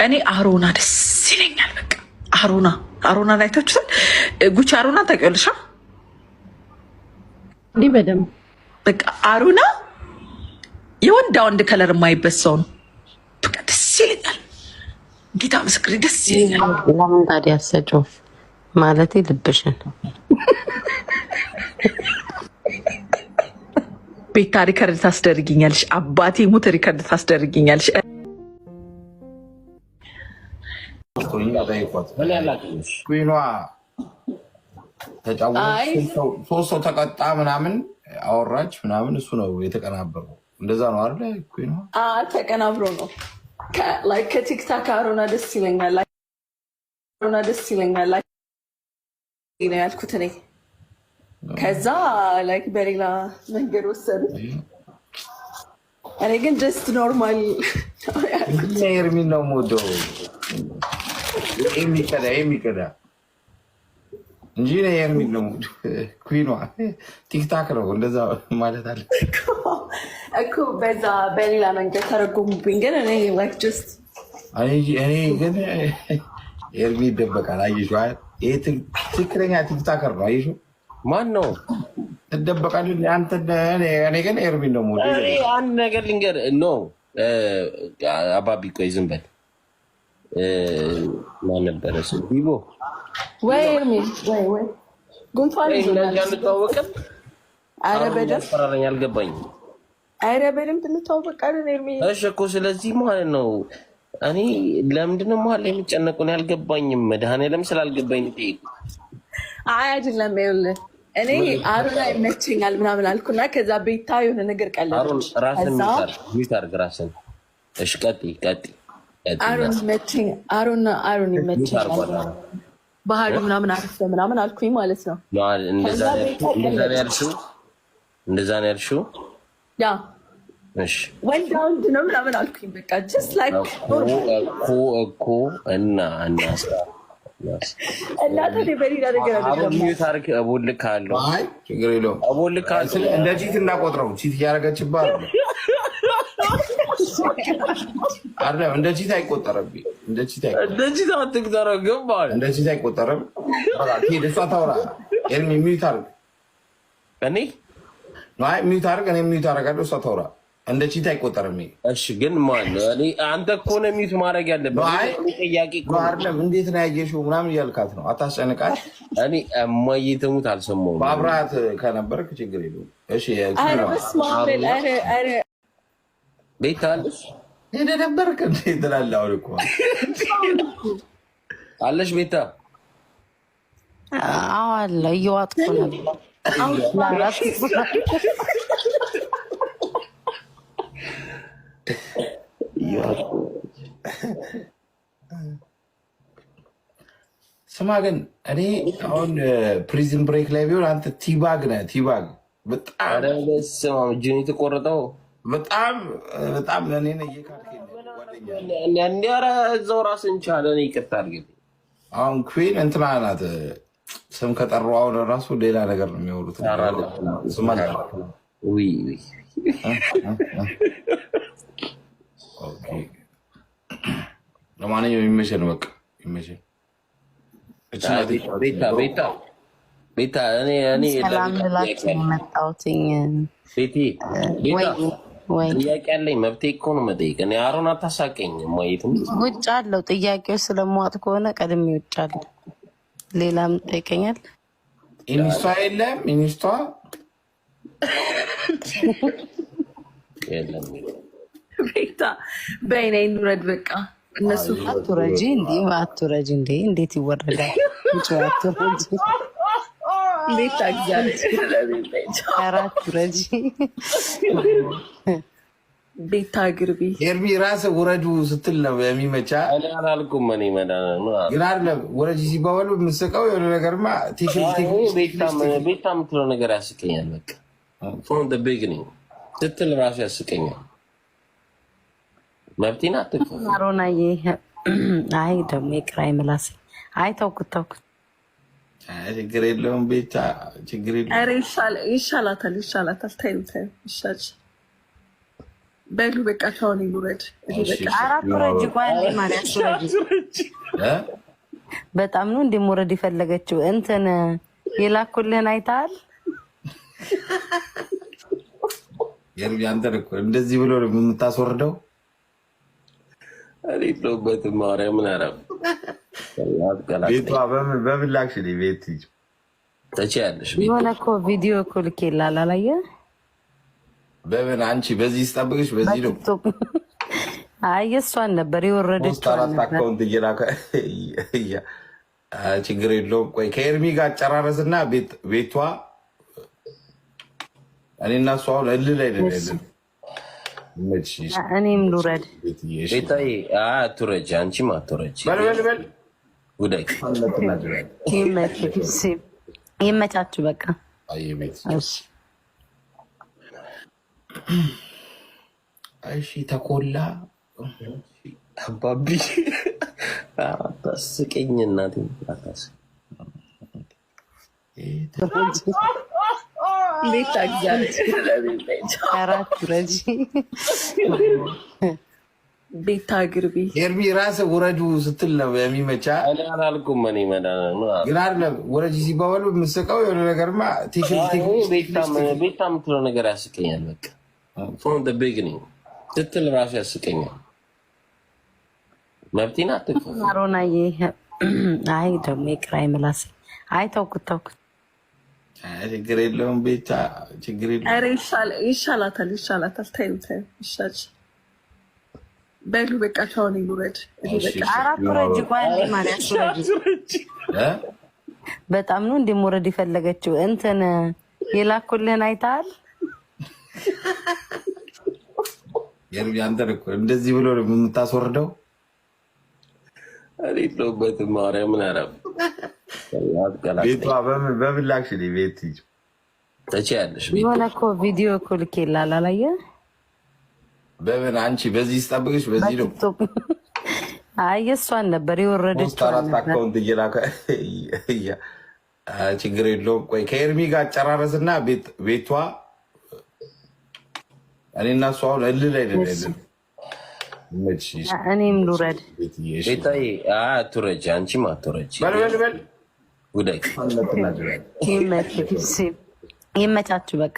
እኔ አሮና ደስ ይለኛል። በቃ አሮና አይታችሁታል? ጉቺ አሮና ታውቂያለሽ? እንዲህ በደምብ በቃ አሮና የወንድ ከለር የማይበት ሰው ነው። በቃ ደስ ይለኛል። ጌታ ምስክሬ ደስ ይለኛል። ለምን ታዲያ አሰጪው ማለቴ ልብሽን ቤታ ሪከርድ ታስደርጊኛለሽ። አባቴ ሙት ሪከርድ ታስደርጊኛለሽ። ኩዊኗ ተጫወተች፣ ሶስት ሰው ተቀጣ ምናምን አወራች ምናምን። እሱ ነው የተቀናበረው። እንደዛ ነው አይደል? ኩዊኗ ተቀናብሮ ነው። ከቲክታክ አሮና ደስ ይለኛል ነው ያልኩት እኔ። ከዛ በሌላ መንገድ ወሰዱት። እኔ ግን ጀስት ኖርማል ኤርሚን ነው የምወደው የሚቀዳ እንጂ ኤርሚን ነው የምወደው። ኩዊኗ ቲክታክ ነው እንደዛ ማለት አለ እኮ በዛ በሌላ መንገድ ተረጎሙብኝ። ግን እኔ ጀስት እኔ ግን ኤርሚ ይደበቃል። አየሽው? ይሄ ትክክለኛ ቲክታከር ነው። አየሽው? ማን ነው ትደበቃለህ አንተ? እኔ ግን ኤርሚን ነው የምወደው። አንድ ነገር ልንገርህ ነው አባቢ፣ ቆይ ዝም በል። ማን ነበረ እሱ? ቢቦ ወይ ኤርሚ ወይ ጉንፋን ይዞናል። አንተዋወቅም? ኧረ በደምብ ፈራረኝ፣ አልገባኝም። ኧረ በደምብ እንተዋወቃለን ኤርሚ። እሺ እኮ ስለዚህ ማለት ነው እኔ ለምንድነው መሀል ላይ የሚጨነቁን? ያልገባኝም መድኃኒዓለም ስላልገባኝ ጠይቁ። አይ አይደለም፣ ይኸውልህ እኔ አሮና ይመቸኛል ምናምን አልኩና ከዛ ቤታ የሆነ ነገር ቀለለች። ራስን ሚት አድርግ ራስን። እሺ ቀጥይ። አሮን ይመቸኛል ባህሪ ምናምን አሪፍ ምናምን አልኩኝ ማለት ነው። እንደዛ ነው ያልሽው? ያ እሺ ወንድ ነው ምናምን አልኩኝ። በቃ ጀስት ላይክ እኮ እና በሌላ ነገር ታሪክ እቦልካለሁ። ችግር የለውም። እንደ ቺት እንዳቆጥረው ቺት እያደረገችብህ አይደለም። እንደ ቺት አይቆጠረብኝ። እንደ ቺት አይቆጠርም። እሷ ታውራ። ኤርሚ ሚዩት አድርግ። እኔ ሚዩት አድርግ። እኔ ሚዩት አደርጋለሁ። እሷ ታውራ። እንደ ቺት አይቆጠርም። እሺ ግን አንተ እኮ ነው ሚዩት ማድረግ ያለብህ። ጥያቄ አይደለም። እንዴት ነው ያየሽው ምናምን እያልካት ነው። አታስጨንቃት። እኔ እማዬ ትሙት አልሰማሁም። በአብረሃት ከነበርክ ችግር የለውም። እሺ ቤት አለሽ ሄደህ ነበርክ እንዴ ትላለህ። አሁን እኮ አለሽ ቤታ? አዎ አለ። እየዋጥኩ ነበር። ስማ ግን እኔ አሁን ፕሪዝን ብሬክ ላይ ቢሆን አንተ ቲባግ ነህ። ቲባግ በጣም እጅን የተቆረጠው በጣም ለእኔ እዛው ራስን ቻለ። ይቅርታ አድርግልኝ። አሁን ኩዊን እንትና ናት። ስም ከጠሩ አሁን ራሱ ሌላ ነገር ነው የሚወሩት። ለማንኛውም ይመቸን፣ በቃ ይመቸን። ቤታ ሰላም ልላችሁ የመጣሁትኝ። ጥያቄ አለኝ። መብቴ እኮ ነው መጠየቅ። እኔ አሮን አታሳቀኝ። ማየትም ውጭ አለው ጥያቄዎች ስለማዋጥ ከሆነ ቀድሜ ውጭ አለ። ሌላም ጠይቀኛል። ኢንስቷ የለም። ኢንስቷ የለም። ቤታ በይኔ እንውረድ በቃ። እነሱ አትውረጂ እንዴ! እንዴት ይወረዳል? ውጭ አትውረጂ። ቤታ አትውረጂ። ቤታ ግርቢ ኤርሚ ራስህ ውረዱ ስትል ነው የሚመቻ። አላልኩም እኔ ግን አይደለም ወረጂ ሲባባሉ የምትስቀው የሆነ ነገርማ ቤታ የምትለው ነገር ያስቀኛል። በቃ ፍሮም ዘ ቢግኒንግ ስትል ራሱ ያስቀኛል። መብቴን አትክፈል። አሮናዬ አይ ደግሞ የቅራይ ምላሴ አይ ተውኩት። ችግር የለውም ቤታ ችግር የለውም። ይሻላታል። ታዩ ይሻል በሉ በቃ ቻውን ይሉረድ አራት ረጅ ቋን ማለት በጣም ነው እንደሞረድ የፈለገችው እንትን የላኩልህን አይተሃል? የርቢ አንተ እኮ እንደዚህ ብሎ ነው የምታስወርደው። አሪፍሎበት ማርያም ናራም ቤቷ በምን ላክሽ ቤት ተቻለሽ ቤት የሆነ እኮ ቪዲዮ እኮ ልኬልሃል አላየህ? በምን አንቺ በዚህ ስጠብቅሽ በዚህ ነው። አይ እሷን ነበር የወረደችው። አራት አካውንት እየላከ ችግር የለውም። ቆይ ከኤርሚ ጋር አጨራረስና ቤቷ እኔና እሷ አሁን እልህ ላይ ነን ያለን። እኔም ልውረድ ቤታዬ አትውረጂ፣ አንቺም አትውረጂ። በል ጉዳይ ይመቻችሁ በቃ። እሺ ተኮላ አባቢ አታስቀኝ እናቴ አታስቀኝ። ቤታ ግርቢ ኤርሚ ራስህ ውረዱ ስትል ነው የሚመቻ። አላልኩም እኔ ግን አይደለም ውረጂ ሲባባሉ የምትስቀው የሆነ ነገርማ ቤታ የምትለው ነገር ያስቀኛል። በቃ ፍሮም ዘ ቢግኒንግ ስትል ራሱ ያስቀኛል። መብቴን አትክፈል አሮናዬ። አይ ደግሞ የቅራይ ምላስ አይ ተውኩት። ችግር የለውም ቤታ ችግር የለውም። ይሻላታል ታዩ ይሻል። በሉ በቃ ቻውን ይሉረድ አራት ረጅ ቋን ማለት በጣም ነው እንደሞረድ የፈለገችው እንትን የላኩልህን አይተሃል? የርቢ አንተ እኮ እንደዚህ ብሎ ነው የምታስወርደው። አሪፍሎበት ማርያም ናራም ቤቷ በምን ላክሽ ቤት ተቻለሽ የሆነ እኮ ቪዲዮ እኮ ልኬልሃል አላየህ? በምን አንቺ በዚህ ስጠብቅሽ በዚህ ነው። አይ እሷን ነበር የወረደችው። አራት አካውንት እየላከ ችግር የለውም። ቆይ ከኤርሚ ጋር አጨራረስና ቤቷ እኔና እሷ አሁን እልህ ላይ ነን ያለን። እኔም ልውረድ ቤታዬ አትውረጂ፣ አንቺም አትውረጂ። በል ጉዳይ ይመቻችሁ በቃ።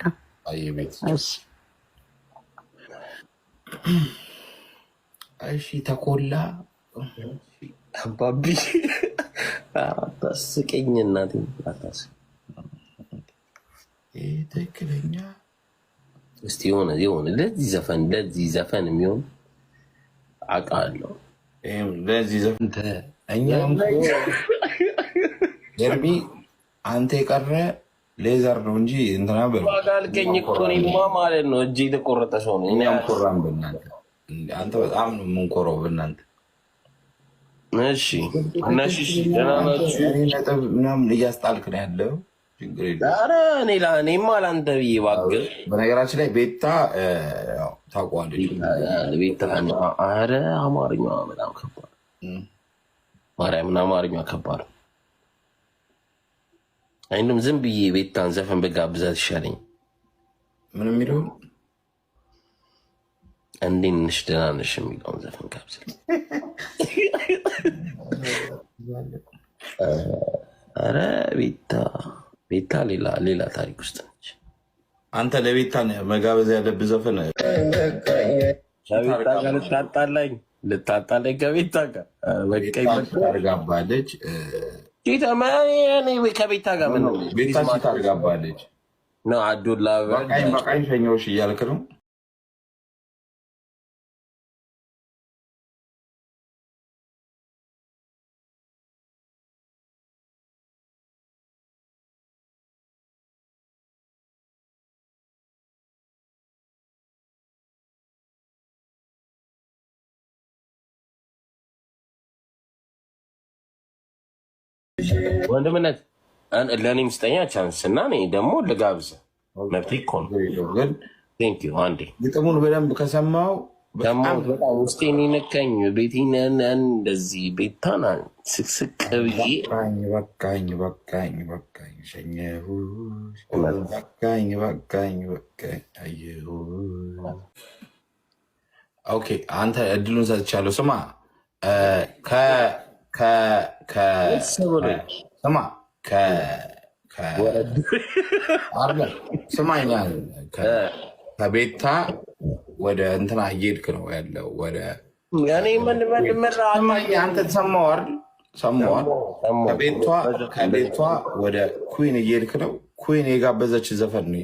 እሺ ተኮላ አባቢ አታስቀኝ እናቴ አታስቀኝ። ትክክለኛ እስቲ የሆነ ለዚህ ዘፈን የሚሆን አውቃለሁ። ለዚህ ዘፈን እኛም ኤርሚ አንተ የቀረ ሌዘር ነው እንጂ እንትና በልቀኝ እኮ እኔማ ማለት ነው። እጅ የተቆረጠ ሰው ነው። እኛም ኮራን በእናንተ። አንተ በጣም ነው የምንኮረው በእናንተ። እሺ እነሺ ደህና ናችሁ? ነጥብ ምናምን እያስጣልክ ነው ያለው። ችግር የለም። ኧረ እኔማ ለአንተ ብዬ እባክህ። በነገራችን ላይ ቤታ ታውቀዋለች። ቤታ ኧረ አማርኛዋ በጣም ከባድ ማርያምን፣ አማርኛዋ ከባድ። አይንም ዝም ብዬ ቤታን ዘፈን በጋብዛት ይሻለኝ። ምን የሚለው እንዴት ነሽ ደህና ነሽ የሚለውን ዘፈን ጋብዛት። ኧረ ቤታ ሌላ ታሪክ ውስጥ ነች። አንተ ለቤታ መጋበዝ ያለብህ ዘፈን ከቤታ ጋር ልታጣላኝ ከቤታ ጋር ታርጋባለች። ከቤታ ጋር ምን ቤታ ታርጋባለች ነው? አዶላ በቃኝ ሸኛዎች እያልክ ነው። ወንድምነት ለእኔም ስጠኛ ቻንስ እና እኔ ደግሞ ልጋብዝ መብቴ እኮ ነው። አንዴ ግጥሙን በደንብ ከሰማው ደግሞ በጣም ውስጤን የነካኝ ቤቴን እንደዚህ ቤታና ስቅስቅ ብዬ በቃኝ ሸኘሁሽ በቃኝ አየሁሽ ኦኬ አንተ እድሉን ሰጥቻለሁ። ስማ ስማ ስማኛ ከቤታ ወደ እንትና እየሄድክ ነው ያለው። ወደ አንተ ተሰማዋል ከቤቷ ወደ ኩዊን እየሄድክ ነው። ኩዊን የጋበዘች ዘፈን ነው